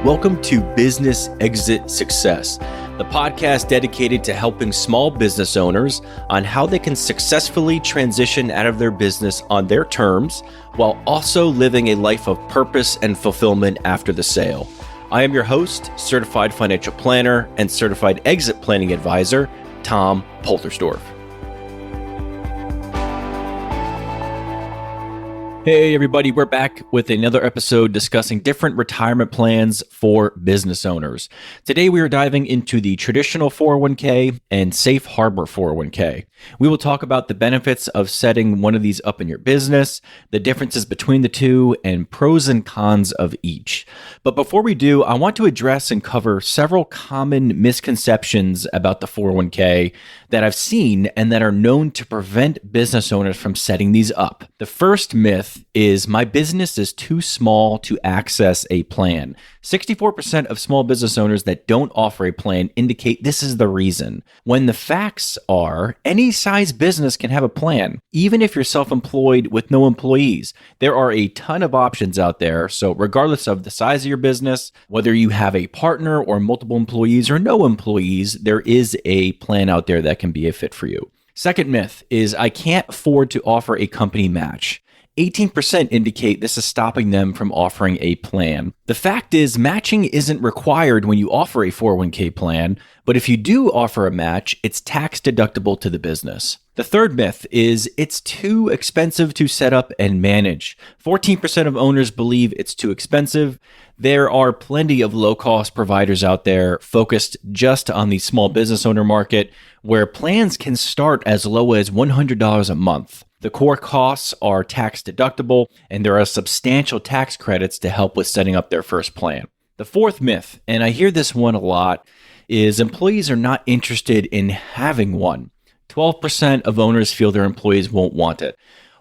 Welcome to Business Exit Success, the podcast dedicated to helping small business owners on how they can successfully transition out of their business on their terms while also living a life of purpose and fulfillment after the sale. I am your host, certified financial planner and certified exit planning advisor, Tom Poltersdorf. Hey everybody, we're back with another episode discussing different retirement plans for business owners. Today we are diving into the traditional 401k and safe harbor 401k. We will talk about the benefits of setting one of these up in your business, the differences between the two, and pros and cons of each. But before we do, I want to address and cover several common misconceptions about the 401k that I've seen and that are known to prevent business owners from setting these up. The first myth is my business is too small to access a plan. 64% of small business owners that don't offer a plan indicate this is the reason, when the facts are any size business can have a plan, even if you're self-employed with no employees. There are a ton of options out there, so regardless of the size of your business, whether you have a partner or multiple employees or no employees, there is a plan out there that can be a fit for you. Second myth is I can't afford to offer a company match. 18% indicate this is stopping them from offering a plan. The fact is, matching isn't required when you offer a 401k plan, but if you do offer a match, it's tax deductible to the business. The third myth is it's too expensive to set up and manage. 14% of owners believe it's too expensive. There are plenty of low-cost providers out there focused just on the small business owner market, where plans can start as low as $100 a month. The core costs are tax deductible, and there are substantial tax credits to help with setting up their first plan. The fourth myth, and I hear this one a lot, is employees are not interested in having one. 12% of owners feel their employees won't want it,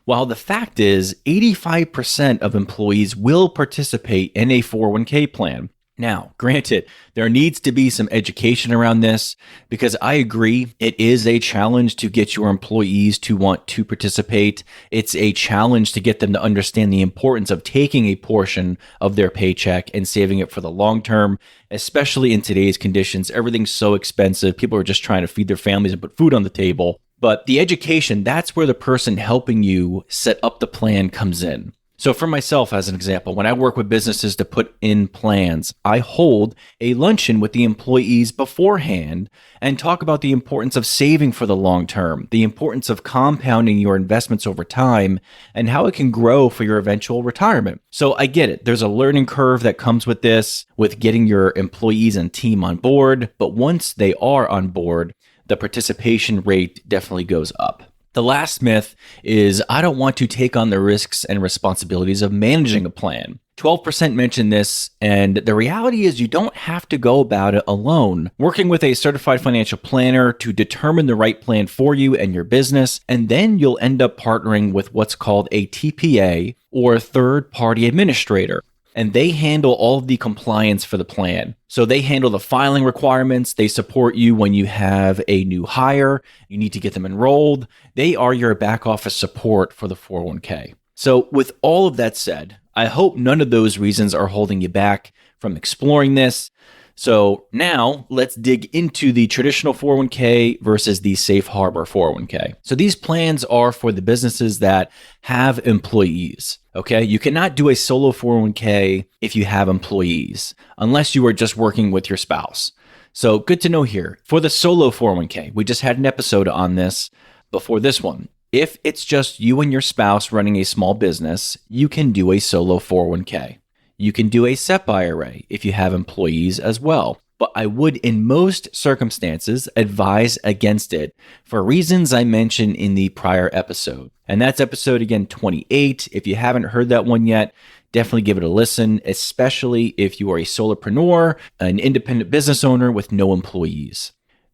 while the fact is 85% of employees will participate in a 401k plan. Now, granted, there needs to be some education around this because I agree it is a challenge to get your employees to want to participate. It's a challenge to get them to understand the importance of taking a portion of their paycheck and saving it for the long term, especially in today's conditions. Everything's so expensive. People are just trying to feed their families and put food on the table. But the education, that's where the person helping you set up the plan comes in. So for myself, as an example, when I work with businesses to put in plans, I hold a luncheon with the employees beforehand and talk about the importance of saving for the long term, the importance of compounding your investments over time, and how it can grow for your eventual retirement. So I get it. There's a learning curve that comes with this, with getting your employees and team on board. But once they are on board, the participation rate definitely goes up. The last myth is I don't want to take on the risks and responsibilities of managing a plan. 12% mention this, and the reality is you don't have to go about it alone. Working with a certified financial planner to determine the right plan for you and your business, and then you'll end up partnering with what's called a TPA or third-party administrator. And they handle all of the compliance for the plan. So they handle the filing requirements. They support you when you have a new hire. You need to get them enrolled. They are your back office support for the 401k. So with all of that said, I hope none of those reasons are holding you back from exploring this. So now let's dig into the traditional 401k versus the safe harbor 401k. So these plans are for the businesses that have employees. Okay, you cannot do a solo 401k if you have employees, unless you are just working with your spouse. So good to know here. For the solo 401k, we just had an episode on this before this one. If it's just you and your spouse running a small business, you can do a solo 401k. You can do a SEP IRA if you have employees as well. But I would, in most circumstances, advise against it for reasons I mentioned in the prior episode. And that's episode, again, 28. If you haven't heard that one yet, definitely give it a listen, especially if you are a solopreneur, an independent business owner with no employees.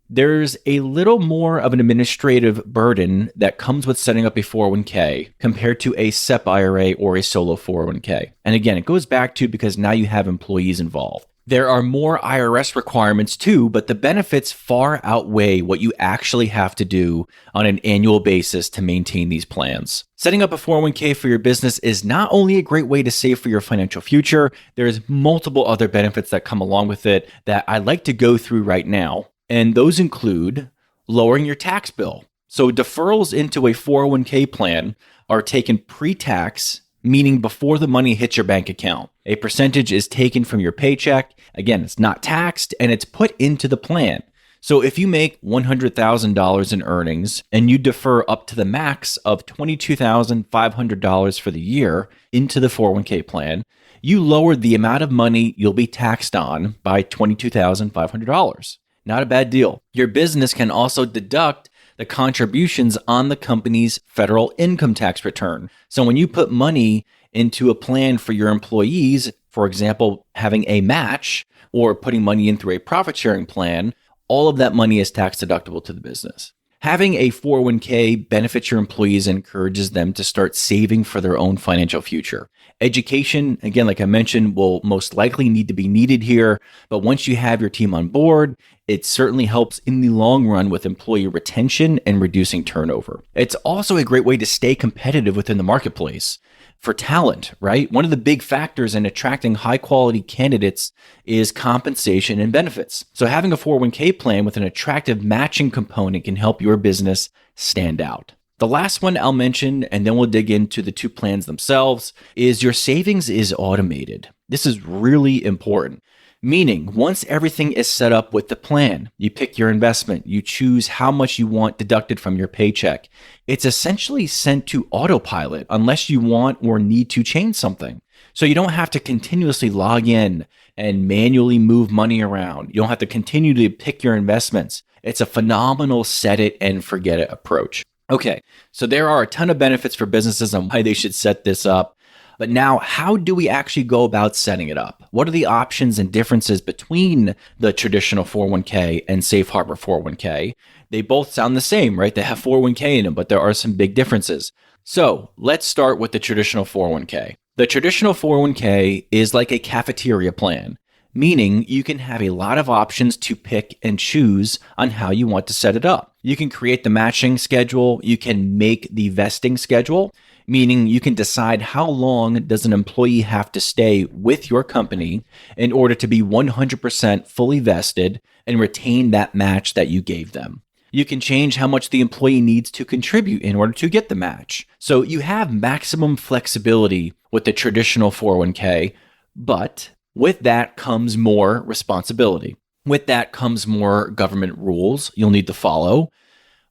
There's a little more of an administrative burden that comes with setting up a 401k compared to a SEP IRA or a solo 401k. And again, it goes back to because now you have employees involved. There are more IRS requirements too, but the benefits far outweigh what you actually have to do on an annual basis to maintain these plans. Setting up a 401k for your business is not only a great way to save for your financial future, there's multiple other benefits that come along with it that I'd like to go through right now. And those include lowering your tax bill. So deferrals into a 401k plan are taken pre-tax, meaning before the money hits your bank account. A percentage is taken from your paycheck. Again, it's not taxed and it's put into the plan. So if you make $100,000 in earnings and you defer up to the max of $22,500 for the year into the 401k plan, you lowered the amount of money you'll be taxed on by $22,500. Not a bad deal. Your business can also deduct the contributions on the company's federal income tax return. So when you put money into a plan for your employees, for example, having a match or putting money in through a profit sharing plan, all of that money is tax deductible to the business. Having a 401k benefits your employees and encourages them to start saving for their own financial future. Education, again, like I mentioned, will most likely need to be needed here, but once you have your team on board, it certainly helps in the long run with employee retention and reducing turnover. It's also a great way to stay competitive within the marketplace. For talent, right? One of the big factors in attracting high quality candidates is compensation and benefits. So having a 401k plan with an attractive matching component can help your business stand out. The last one I'll mention, and then we'll dig into the two plans themselves, is your savings is automated. This is really important. Meaning, once everything is set up with the plan, you pick your investment, you choose how much you want deducted from your paycheck. It's essentially sent to autopilot unless you want or need to change something. So you don't have to continuously log in and manually move money around. You don't have to continue to pick your investments. It's a phenomenal set it and forget it approach. Okay, so there are a ton of benefits for businesses on why they should set this up. But now, how do we actually go about setting it up? What are the options and differences between the traditional 401k and Safe Harbor 401k? They both sound the same, right? They have 401k in them, but there are some big differences. So let's start with the traditional 401k. The traditional 401k is like a cafeteria plan, meaning you can have a lot of options to pick and choose on how you want to set it up. You can create the matching schedule. You can make the vesting schedule, meaning you can decide how long does an employee have to stay with your company in order to be 100% fully vested and retain that match that you gave them. You can change how much the employee needs to contribute in order to get the match. So you have maximum flexibility with the traditional 401k, but with that comes more responsibility. With that comes more government rules you'll need to follow.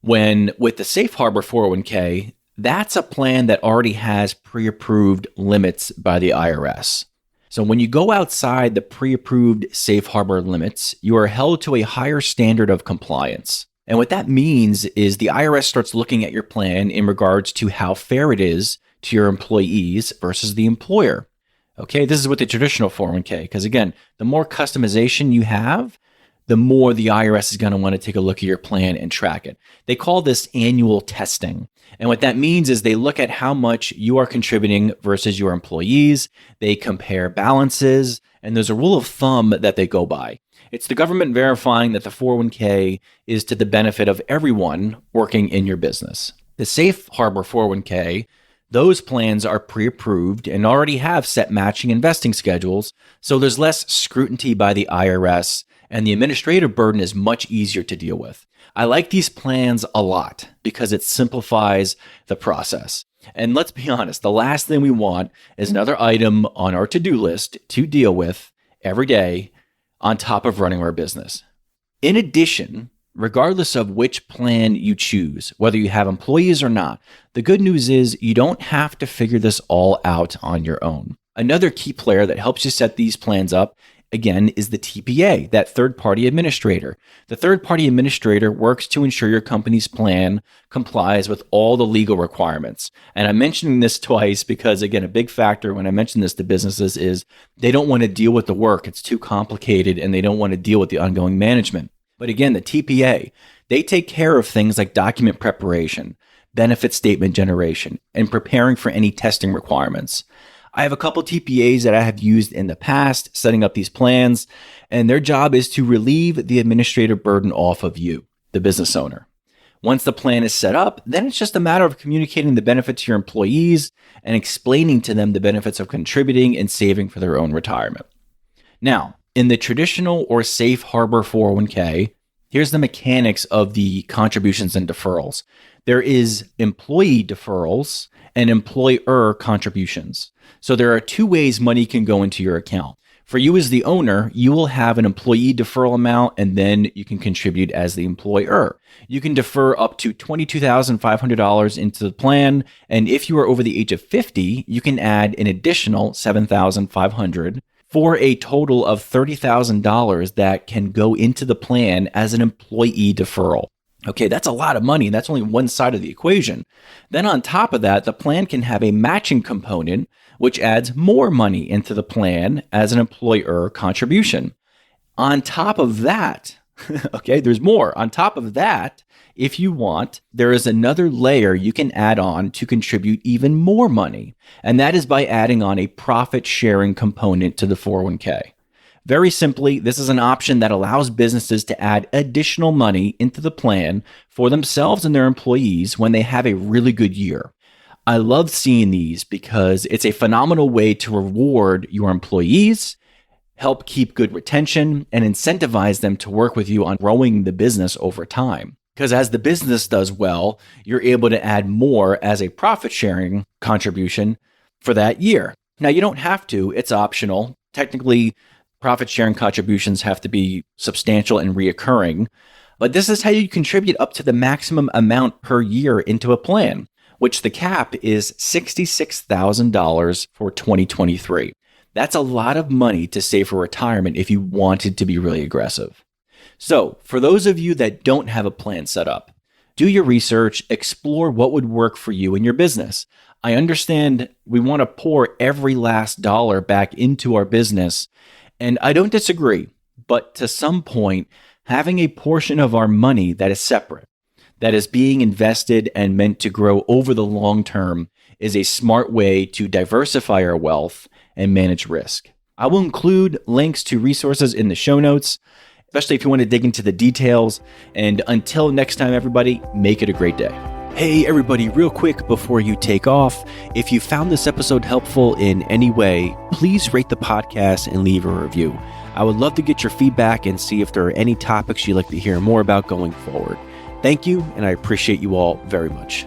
When with the Safe Harbor 401k, that's a plan that already has pre-approved limits by the IRS. So when you go outside the pre-approved Safe Harbor limits, you are held to a higher standard of compliance. And what that means is the IRS starts looking at your plan in regards to how fair it is to your employees versus the employer. Okay, this is with the traditional 401k, because again, the more customization you have, the more the IRS is going to want to take a look at your plan and track it. They call this annual testing. And what that means is they look at how much you are contributing versus your employees. They compare balances, and there's a rule of thumb that they go by. It's the government verifying that the 401k is to the benefit of everyone working in your business. The Safe Harbor 401k, those plans are pre-approved and already have set matching investing schedules, so there's less scrutiny by the IRS, and the administrative burden is much easier to deal with. I like these plans a lot because it simplifies the process. And let's be honest, the last thing we want is another item on our to-do list to deal with every day on top of running our business. In addition, regardless of which plan you choose, whether you have employees or not, the good news is you don't have to figure this all out on your own. Another key player that helps you set these plans up, again, is the TPA, that third-party administrator. The third-party administrator works to ensure your company's plan complies with all the legal requirements. And I'm mentioning this twice because, again, a big factor when I mention this to businesses is they don't want to deal with the work. It's too complicated, and they don't want to deal with the ongoing management. But again, the TPA, they take care of things like document preparation, benefit statement generation, and preparing for any testing requirements. I have a couple TPAs that I have used in the past setting up these plans, and their job is to relieve the administrative burden off of you, the business owner. Once the plan is set up, then it's just a matter of communicating the benefits to your employees and explaining to them the benefits of contributing and saving for their own retirement. Now, in the traditional or safe harbor 401k, here's the mechanics of the contributions and deferrals. There is employee deferrals and employer contributions. So there are two ways money can go into your account. For you as the owner, you will have an employee deferral amount, and then you can contribute as the employer. You can defer up to $22,500 into the plan, and if you are over the age of 50, you can add an additional $7,500 for a total of $30,000 that can go into the plan as an employee deferral. Okay, that's a lot of money. That's only one side of the equation. Then on top of that, the plan can have a matching component, which adds more money into the plan as an employer contribution. On top of that, okay, there's more. On top of that, if you want, there is another layer you can add on to contribute even more money. And that is by adding on a profit sharing component to the 401k. Very simply, this is an option that allows businesses to add additional money into the plan for themselves and their employees when they have a really good year. I love seeing these because it's a phenomenal way to reward your employees, help keep good retention, and incentivize them to work with you on growing the business over time. Because as the business does well, you're able to add more as a profit sharing contribution for that year. Now, you don't have to, it's optional. Technically, profit sharing contributions have to be substantial and reoccurring, but this is how you contribute up to the maximum amount per year into a plan, which the cap is $66,000 for 2023. That's a lot of money to save for retirement if you wanted to be really aggressive. So for those of you that don't have a plan set up, do your research, explore what would work for you and your business. I understand we want to pour every last dollar back into our business, and I don't disagree, but to some point, having a portion of our money that is separate, that is being invested and meant to grow over the long term, is a smart way to diversify our wealth and manage risk. I will include links to resources in the show notes, especially if you want to dig into the details. And until next time, everybody, make it a great day. Hey, everybody, real quick before you take off, if you found this episode helpful in any way, please rate the podcast and leave a review. I would love to get your feedback and see if there are any topics you'd like to hear more about going forward. Thank you, and I appreciate you all very much.